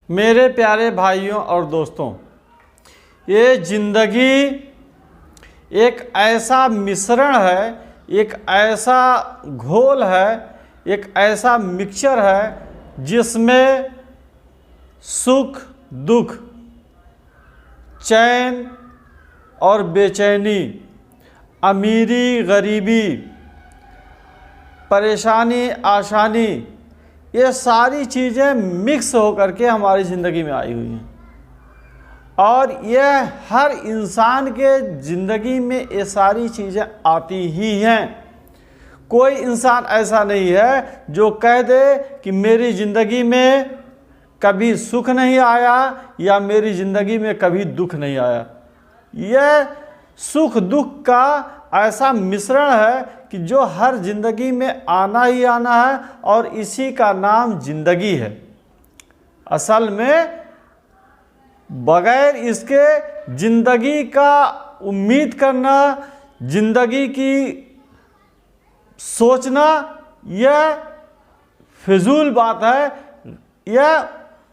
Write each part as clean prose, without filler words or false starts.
मेरे प्यारे भाइयों और दोस्तों, ये ज़िंदगी एक ऐसा मिश्रण है, एक ऐसा घोल है, एक ऐसा मिक्सचर है जिसमें सुख दुख, चैन और बेचैनी, अमीरी गरीबी, परेशानी आसानी, ये सारी चीज़ें मिक्स होकर के हमारी ज़िंदगी में आई हुई हैं। और यह हर इंसान के ज़िंदगी में ये सारी चीज़ें आती ही हैं। कोई इंसान ऐसा नहीं है जो कह दे कि मेरी ज़िंदगी में कभी सुख नहीं आया या मेरी ज़िंदगी में कभी दुख नहीं आया। यह सुख दुख का ऐसा मिश्रण है कि जो हर ज़िंदगी में आना ही आना है, और इसी का नाम ज़िंदगी है। असल में बगैर इसके ज़िंदगी का उम्मीद करना, ज़िंदगी की सोचना, यह फिजूल बात है, यह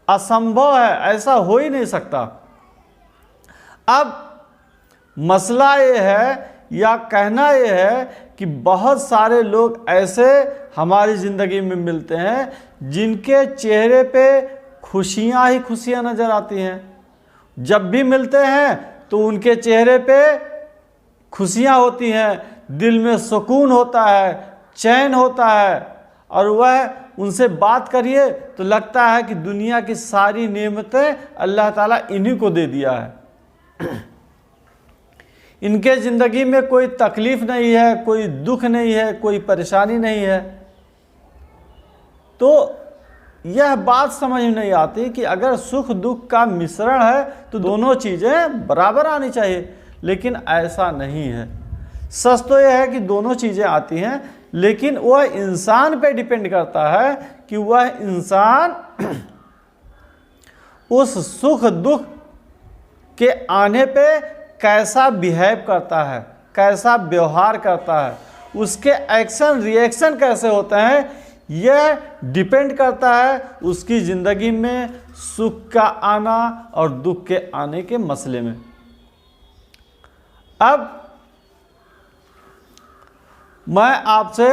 असंभव है, ऐसा हो ही नहीं सकता। अब मसला ये है या कहना ये है कि बहुत सारे लोग ऐसे हमारी ज़िंदगी में मिलते हैं जिनके चेहरे पे खुशियां ही खुशियां नज़र आती हैं। जब भी मिलते हैं तो उनके चेहरे पे खुशियां होती हैं, दिल में सुकून होता है, चैन होता है, और वह उनसे बात करिए तो लगता है कि दुनिया की सारी नेमतें अल्लाह ताला इन्हीं को दे दिया है। इनके ज़िंदगी में कोई तकलीफ़ नहीं है, कोई दुख नहीं है, कोई परेशानी नहीं है। तो यह बात समझ में नहीं आती कि अगर सुख दुख का मिश्रण है तो दोनों चीज़ें बराबर आनी चाहिए, लेकिन ऐसा नहीं है। सच तो यह है कि दोनों चीज़ें आती हैं, लेकिन वह इंसान पे डिपेंड करता है कि वह इंसान उस सुख दुख के आने पे कैसा बिहेव करता है, कैसा व्यवहार करता है, उसके एक्शन रिएक्शन कैसे होते हैं, यह डिपेंड करता है उसकी ज़िंदगी में सुख का आना और दुख के आने के मसले में। अब मैं आपसे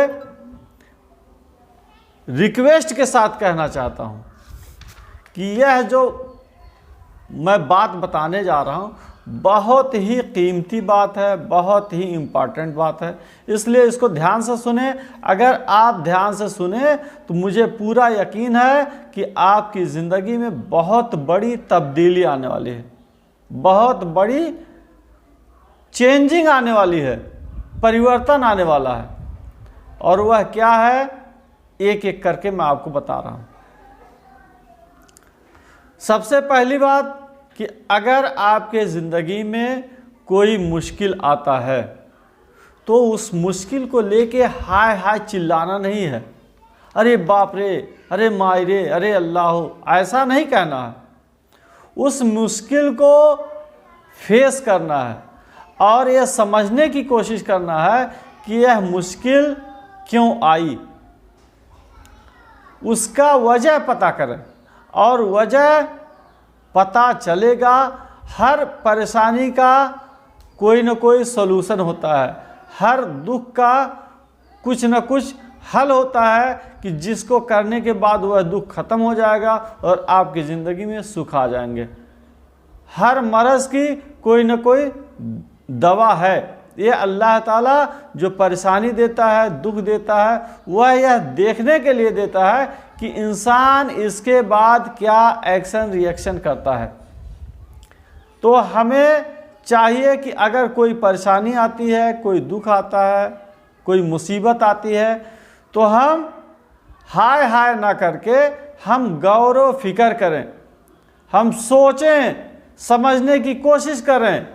रिक्वेस्ट के साथ कहना चाहता हूं कि यह जो मैं बात बताने जा रहा हूं बहुत ही कीमती बात है, बहुत ही इम्पॉर्टेंट बात है, इसलिए इसको ध्यान से सुने। अगर आप ध्यान से सुने तो मुझे पूरा यकीन है कि आपकी ज़िंदगी में बहुत बड़ी तब्दीली आने वाली है, बहुत बड़ी चेंजिंग आने वाली है, परिवर्तन आने वाला है। और वह क्या है, एक एक करके मैं आपको बता रहा हूँ। सबसे पहली बात कि अगर आपके ज़िंदगी में कोई मुश्किल आता है तो उस मुश्किल को लेके हाय हाय चिल्लाना नहीं है, अरे बाप रे, अरे माई रे, अरे अल्लाह हो, ऐसा नहीं कहना है। उस मुश्किल को फेस करना है और यह समझने की कोशिश करना है कि यह मुश्किल क्यों आई, उसका वजह पता करें। और वजह पता चलेगा, हर परेशानी का कोई न कोई सलूशन होता है, हर दुख का कुछ न कुछ हल होता है कि जिसको करने के बाद वह दुख खत्म हो जाएगा और आपकी ज़िंदगी में सुख आ जाएंगे। हर मरज़ की कोई न कोई दवा है। ये अल्लाह ताला जो परेशानी देता है, दुख देता है, वह यह देखने के लिए देता है कि इंसान इसके बाद क्या एक्शन रिएक्शन करता है। तो हमें चाहिए कि अगर कोई परेशानी आती है, कोई दुख आता है, कोई मुसीबत आती है, तो हम हाय हाय ना करके हम गौर व फिक्र करें, हम सोचें, समझने की कोशिश करें,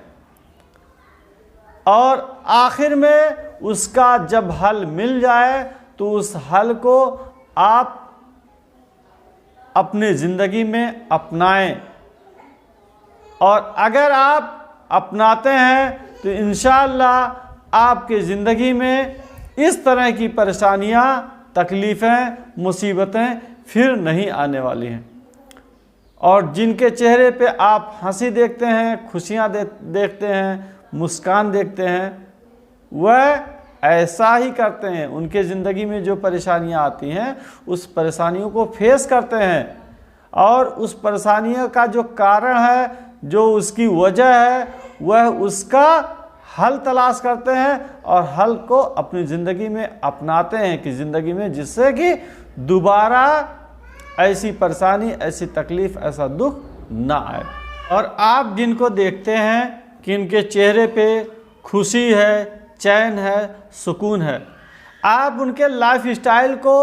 और आखिर में उसका जब हल मिल जाए तो उस हल को आप अपनी ज़िंदगी में अपनाएं। और अगर आप अपनाते हैं तो इंशाअल्लाह आपके ज़िंदगी में इस तरह की परेशानियां, तकलीफ़ें, मुसीबतें फिर नहीं आने वाली हैं। और जिनके चेहरे पे आप हंसी देखते हैं, खुशियाँ देखते हैं, मुस्कान देखते हैं, वह ऐसा ही करते हैं। उनके ज़िंदगी में जो परेशानियां आती हैं उस परेशानियों को फेस करते हैं और उस परेशानियों का जो कारण है, जो उसकी वजह है, वह उसका हल तलाश करते हैं और हल को अपनी ज़िंदगी में अपनाते हैं कि ज़िंदगी में, जिससे कि दोबारा ऐसी परेशानी, ऐसी तकलीफ़, ऐसा दुख ना आए। और आप जिनको देखते हैं कि इनके चेहरे पे खुशी है, चैन है, सुकून है, आप उनके लाइफ स्टाइल को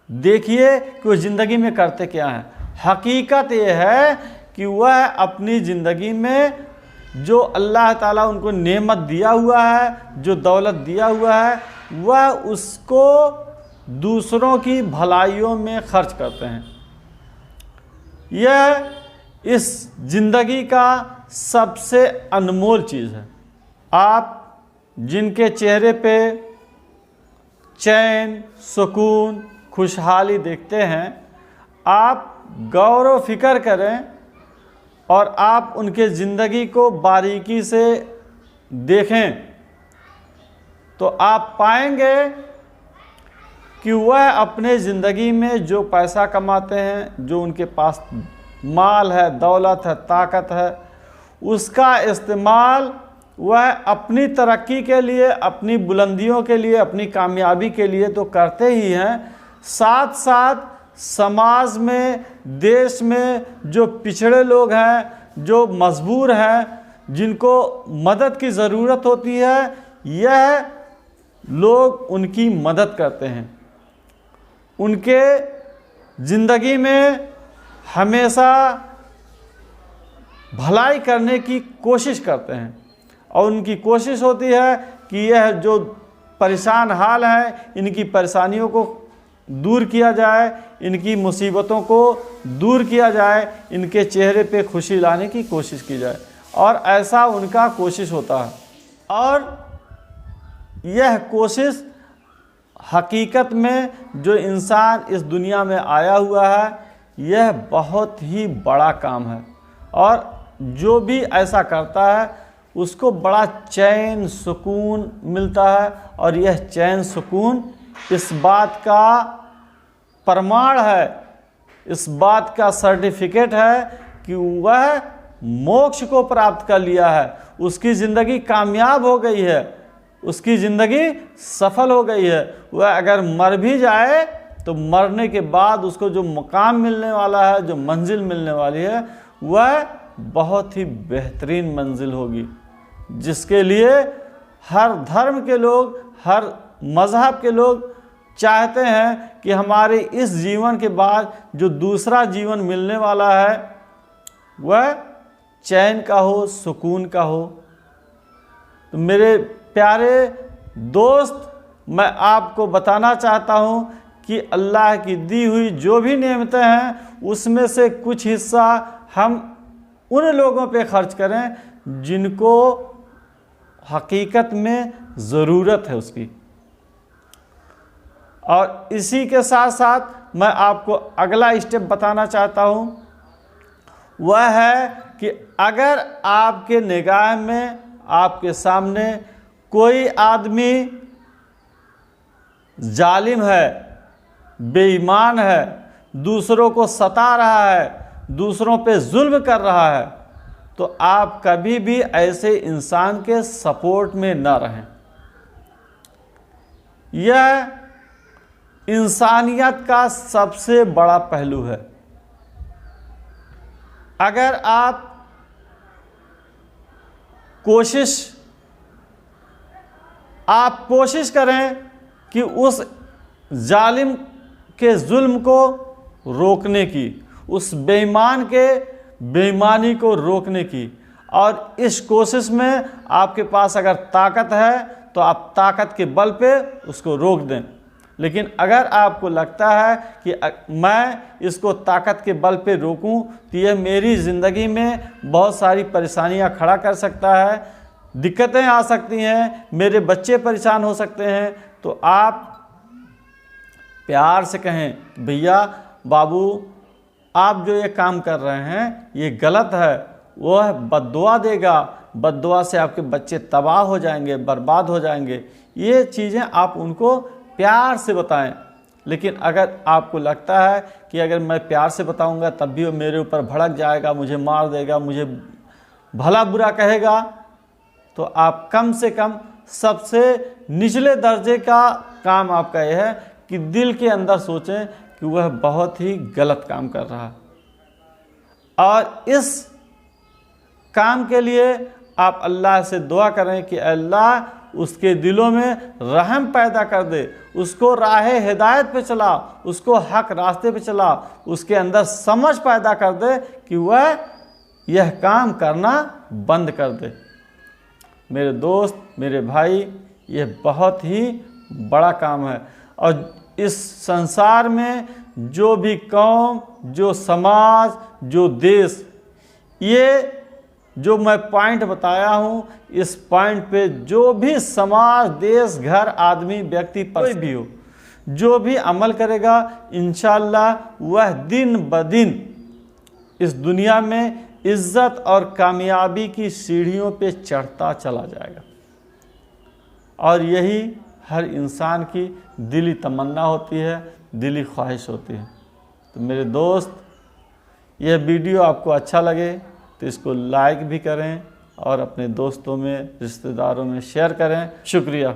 देखिए कि वो ज़िंदगी में करते क्या हैं। हकीकत ये है कि वह अपनी ज़िंदगी में जो अल्लाह ताला उनको नेमत दिया हुआ है, जो दौलत दिया हुआ है, वह उसको दूसरों की भलाइयों में खर्च करते हैं। यह इस ज़िंदगी का सबसे अनमोल चीज़ है। आप जिनके चेहरे पे चैन, सुकून, खुशहाली देखते हैं, आप गौर व फिक्र करें और आप उनके ज़िंदगी को बारीकी से देखें तो आप पाएंगे कि वह अपने ज़िंदगी में जो पैसा कमाते हैं, जो उनके पास माल है, दौलत है, ताकत है, उसका इस्तेमाल वह अपनी तरक्की के लिए, अपनी बुलंदियों के लिए, अपनी कामयाबी के लिए तो करते ही हैं, साथ साथ समाज में, देश में जो पिछड़े लोग हैं, जो मजबूर हैं, जिनको मदद की ज़रूरत होती है, यह लोग उनकी मदद करते हैं। उनके ज़िंदगी में हमेशा भलाई करने की कोशिश करते हैं और उनकी कोशिश होती है कि यह जो परेशान हाल है, इनकी परेशानियों को दूर किया जाए, इनकी मुसीबतों को दूर किया जाए, इनके चेहरे पे खुशी लाने की कोशिश की जाए, और ऐसा उनका कोशिश होता है। और यह कोशिश हकीकत में जो इंसान इस दुनिया में आया हुआ है, यह बहुत ही बड़ा काम है और जो भी ऐसा करता है उसको बड़ा चैन, सुकून मिलता है। और यह चैन, सुकून इस बात का प्रमाण है, इस बात का सर्टिफिकेट है कि वह मोक्ष को प्राप्त कर लिया है, उसकी ज़िंदगी कामयाब हो गई है, उसकी ज़िंदगी सफल हो गई है। वह अगर मर भी जाए तो मरने के बाद उसको जो मुकाम मिलने वाला है, जो मंजिल मिलने वाली है, वह बहुत ही बेहतरीन मंजिल होगी, जिसके लिए हर धर्म के लोग, हर मज़हब के लोग चाहते हैं कि हमारे इस जीवन के बाद जो दूसरा जीवन मिलने वाला है वह चैन का हो, सुकून का हो। तो मेरे प्यारे दोस्त, मैं आपको बताना चाहता हूँ कि अल्लाह की दी हुई जो भी नेमतें हैं उसमें से कुछ हिस्सा हम उन लोगों पे खर्च करें जिनको हकीकत में ज़रूरत है उसकी। और इसी के साथ साथ मैं आपको अगला स्टेप बताना चाहता हूँ, वह है कि अगर आपके निगाह में, आपके सामने कोई आदमी जालिम है, बेईमान है, दूसरों को सता रहा है, दूसरों पे जुल्म कर रहा है, तो आप कभी भी ऐसे इंसान के सपोर्ट में न रहें। यह इंसानियत का सबसे बड़ा पहलू है। अगर आप कोशिश करें कि उस जालिम के जुल्म को रोकने की, उस बेईमान के बेईमानी को रोकने की, और इस कोशिश में आपके पास अगर ताकत है तो आप ताकत के बल पे उसको रोक दें। लेकिन अगर आपको लगता है कि मैं इसको ताकत के बल पे रोकूं तो यह मेरी ज़िंदगी में बहुत सारी परेशानियां खड़ा कर सकता है, दिक्कतें आ सकती हैं, मेरे बच्चे परेशान हो सकते हैं, तो आप प्यार से कहें, भैया, बाबू, आप जो ये काम कर रहे हैं ये गलत है, वह बद्दुआ देगा, बद्दुआ से आपके बच्चे तबाह हो जाएंगे, बर्बाद हो जाएंगे। ये चीज़ें आप उनको प्यार से बताएं। लेकिन अगर आपको लगता है कि अगर मैं प्यार से बताऊंगा तब भी वो मेरे ऊपर भड़क जाएगा, मुझे मार देगा, मुझे भला बुरा कहेगा, तो आप कम से कम सबसे निचले दर्जे का काम आपका यह है कि दिल के अंदर सोचें कि वह बहुत ही गलत काम कर रहा है। और इस काम के लिए आप अल्लाह से दुआ करें कि अल्लाह उसके दिलों में रहम पैदा कर दे, उसको राह हिदायत पे चला, उसको हक रास्ते पे चला, उसके अंदर समझ पैदा कर दे कि वह यह काम करना बंद कर दे। मेरे दोस्त, मेरे भाई, यह बहुत ही बड़ा काम है। और इस संसार में जो भी कौम, जो समाज, जो देश, ये जो मैं पॉइंट बताया हूँ, इस पॉइंट पे जो भी समाज, देश, घर, आदमी, व्यक्ति, कोई भी हो, जो भी अमल करेगा, इंशाअल्लाह वह दिन ब दिन इस दुनिया में इज्जत और कामयाबी की सीढ़ियों पे चढ़ता चला जाएगा। और यही हर इंसान की दिली तमन्ना होती है, दिली ख्वाहिश होती है। तो मेरे दोस्त, यह वीडियो आपको अच्छा लगे तो इसको लाइक भी करें और अपने दोस्तों में, रिश्तेदारों में शेयर करें। शुक्रिया।